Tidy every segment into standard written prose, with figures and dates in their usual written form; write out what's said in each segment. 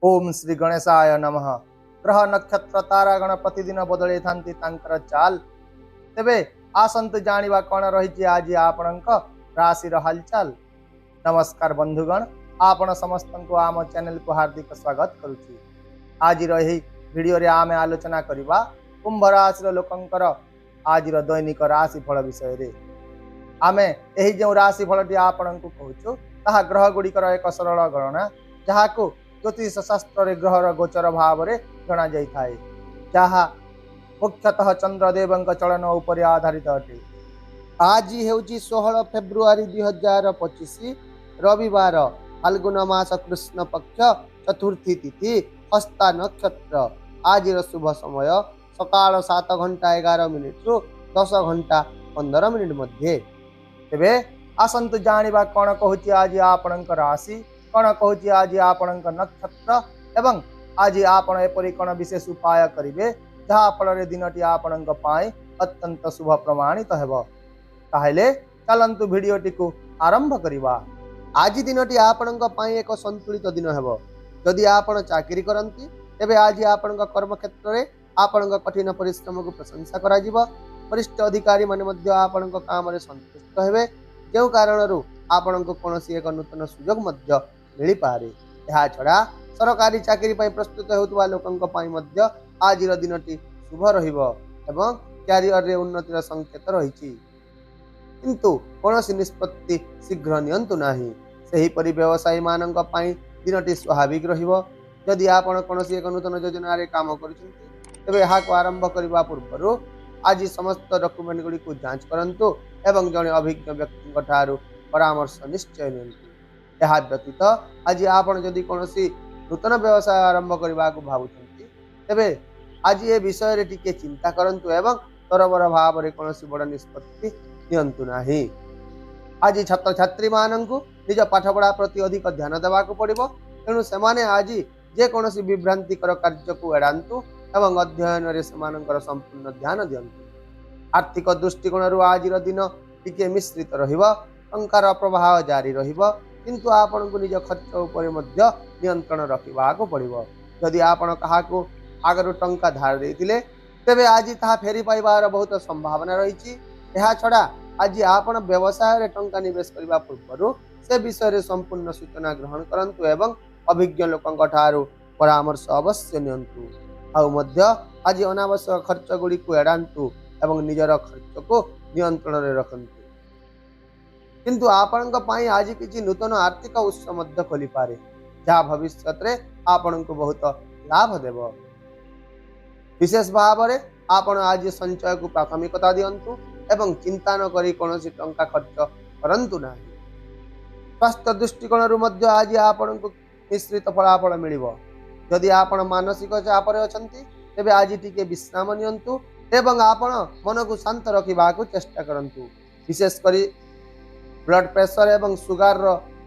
ओम श्री गणेशाय नमः। ग्रह नक्षत्र तारागण प्रतिदिन बदलै थांती तांकर चाल। तेबे आसंतु जानिबा कोन रहिछि आज आपणक राशिर हालचाल। नमस्कार बंधुगण, आपण समस्तंको आम चैनल को हार्दिक स्वागत करुछि। आज रही वीडियो रे आमे आलोचना करिबा कुंभ राशि लोकंकर आज दैनिक राशि फल विषय रे। आमे एही जो राशि फलटी आपणको कहूछु ताहा ग्रह गुड़िकर एक सरल गणना जहाको ज्योतिष शास्त्र रे ग्रहर गोचर भाव रे गणा जाई थाए, जहा मुख्यतः चंद्रदेव चलन उपर आधारित अटे। आज हेउची 16 फेब्रुआरी 2025 रविवार, फाल्गुन मास कृष्ण पक्ष चतुर्थी तिथि, हस्ता नक्षत्र। आज शुभ समय सकाळ 7 घंटा 11 मिनिट रु 10 घंटा 15 मिनिट मध्य। तेबे आसंतु जानिबा कोन कहूची आज आपणक राशि, कोन कहूची आज आपणक नक्षत्र एवं आज आपण एपरि कोन विशेष उपाय करिवे जहा फल दिनटी आपणक पाई अत्यंत शुभ प्रमाणित हेबो। ताहेले चलंतु भिडियोटी को आरंभ करिवा। आज दिनटी आपणक पाई एक संतुलित दिन हेबो। यदि आपण चाकरी करंती तेबे आज आपणक कर्म क्षेत्र रे आपणक कठिन परिश्रम को प्रशंसा करा जिवो। वरिष्ठ अधिकारी माने मध्य आपणक काम रे संतुष्ट हेबे, जेउ कारणरू आपणक कोनोसी एक नूतन सुयोग मध्य मिली पारे। एहा छडा सरकारी चाकरी पई प्रस्तुत हेउतबा लोकंक पई मध्य आज दिनटी शुभ रहिबो एवं क्यारियर रे उन्नतिर संकेत रहिछि। किंतु कोनोसी निष्पत्ति शीघ्र नियंतु नाही। सेही परि व्यवसायी मानक पई दिनटी स्वाभाविक रहिबो। यदि आपण कोनोसी एक नूतन योजना रे काम करिसंती तबे एहा को आरंभ करिबा पूर्वरु आज समस्त डॉक्यूमेंट गुडी को जांच करंतु एवं जने अभिज्ञ व्यक्ति ठारू परामर्श निश्चय नियंतु। एहा व्यतीत आज आपण जदि कोनोसी नूतन व्यवसाय आरंभ करबा को भाबुछंती तबे आज ए विषय रे टिके चिंता करंतु एवं तरबर भाव रे कोनोसी बड़ निष्पत्ति नियंतु नाही। आज छात्र छात्री माननकु निज पाठपढ़ा प्रति अधिक ध्यान देवा को पड़िबो। तेणु सेमाने आज जे कोनोसी विभ्रांतिकर कार्य को एडांतु एवं अध्ययन रे सेमानकर संपूर्ण ध्यान दियंतु। आर्थिक दृष्टिकोण रु आज दिन टिके मिश्रित रहिबो। टंकार प्रवाह जारी रहिबो, किंतु आपण को निज खर्च उपर मध्य नियंत्रण रखिबा को पड़िबो। यदि आपण कहा को आगरु टंका धार देथिले तेबे आज ताहा फेरी पाइबार बहुत संभावना रहिछि। एहा छडा आज आपण व्यवसाय रे टंका निवेश करबा पूर्वरु से विषय रे संपूर्ण सूचना ग्रहण करंतु एवं अभिज्ञ लोकंक ठारू परामर्श अवश्य नियंतु। आउ मध्य आज अनावश्यक खर्च गुडी को एडांतु एवं निजर खर्च को नियंत्रण रे रखंतु। किंतु आपणक पाई आज किछि नूतन आर्थिक उत्स मध्य खोली पारे, जहा भविष्य रे आपणक बहुत लाभ देबो। विशेष भाव रे आपण आज संचय को प्राथमिकता दियंतु एवं चिंता न करी कोनोसी टंका खर्च करंतु नाही। स्वास्थ्य दृष्टिकोण रु मध्य आज आपणक मिश्रित फलाफल मिलिबो। यदि आपण मानसिक चाप रे अछंती तेबे आज टिके विश्राम नियंतु एवं आपण मन को शांत रखिबा को चेष्टा करंतु। विशेष करी ब्लड प्रेशर एवं सुगर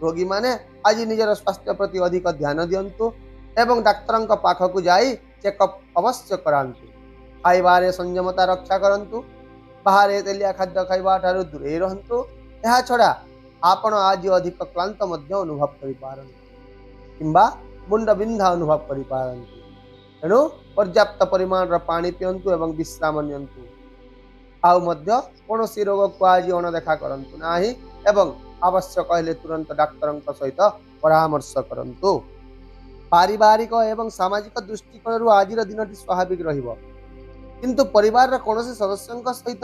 रोगी माने आज निजर स्वास्थ्य प्रति अधिक ध्यान दियंतु एवं डाक्तरंक पाख को जाई चेकअप अवश्य करांतु। खाइबारे संयमता रक्षा करंतु, बाहर तेलिया खाद्य खाइबा ठारू दूरे रहंतु। एहा छडा आपण आज अधिक क्लांत मध्य अनुभव करि पारंतु किंबा मुंड बिंधा अनुभव करि पारंतु। तेणु पर्याप्त परिमाण र पानी पियंतु एवं विश्राम नियंतु। आउ मध्य कोनोसी रोग को आज अणदेखा करंतु नाही एवं आवश्यक कहले तुरंत डाक्तरंक सहित परामर्श करंतु। पारिवारिक एवं सामाजिक दृष्टिकोण रु आज दिनटी स्वाभाविक रहिबो, किंतु परिवार रा कोनोसी सदस्यंक सहित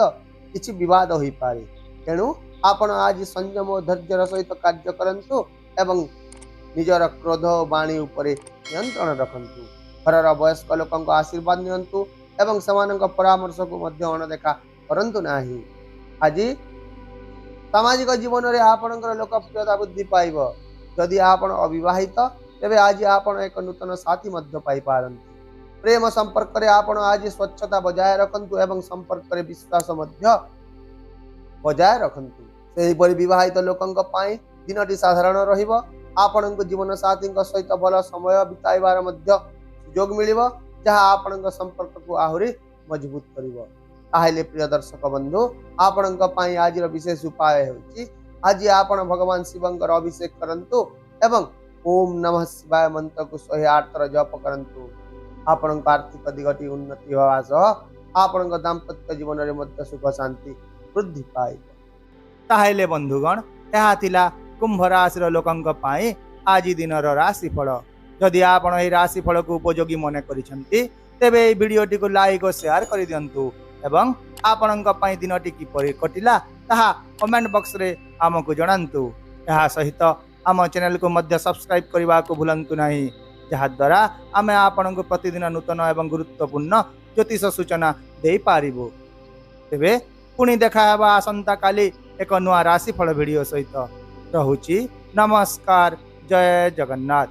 किछि विवाद होई पारे। तेणु आपण आज संयम और धैर्य सहित कार्य करंतु एवं निजर क्रोध वाणी उपरे नियंत्रण रखंतु। घरर वयस्क लोकंक आशीर्वाद नियंतु एवं समानंक परामर्श को मध्य अणदेखा करंतु नाही। आज सामाजिक जीवन रे आपणकर लोकप्रियता वृद्धि पाइबो। यदि आपण अविवाहित तेबे आज आपण एक नूतन साथी मध्य पाई पारंतु। प्रेम संपर्क रे आपण आज स्वच्छता बजाय रखंतु एवं संपर्क रे विश्वास मध्य बजाय रखंतु। सेही परि विवाहित लोकंक पाई दिनटी साधारण रहिबो। आपणक जीवन साथींक सहित भल समय बिताइबार मध्य सुयोग मिलिबो, जहा आपणक संपर्क को आहुरी मजबूत करिवो। ताहेले प्रिय दर्शक बंधु, आपणक पाई आज विशेष उपाय हेउची आज आपण भगवान शिवंकर अभिषेक करंतु एवं ओम नमः शिवाय मंत्र को 108 थर जप करंतु आपण आर्थिक दिगटी उन्नति होवा सह आपण दाम्पत्य जीवन रे मध्य सुख शांति वृद्धि पाइब। ताहेले बंधुगण यह थिला कुंभ राशि लोकंक पाई आज दिन राशिफल। जदि आपण एही राशिफल को उपयोगी मन करिसेंती तेबे एही वीडियोटी को लाइक और शेयर कर दियंतु एवं आपणक पई दिनटी किपरि कटिला ताहा कमेंट बॉक्स रे हमकु जणांतु। यह सहित आम चैनल को मध्य सब्सक्राइब करने को भूलंतु नहीं, जहाद्वारा आमे आपण को प्रतिदिन नूतन एवं गुरुत्वपूर्ण ज्योतिष सूचना दे पारिबु। तेबे पुणी देखा हेबा आसंता काली एक नुआ राशिफल वीडियो सहित। रहुची नमस्कार, जय जगन्नाथ।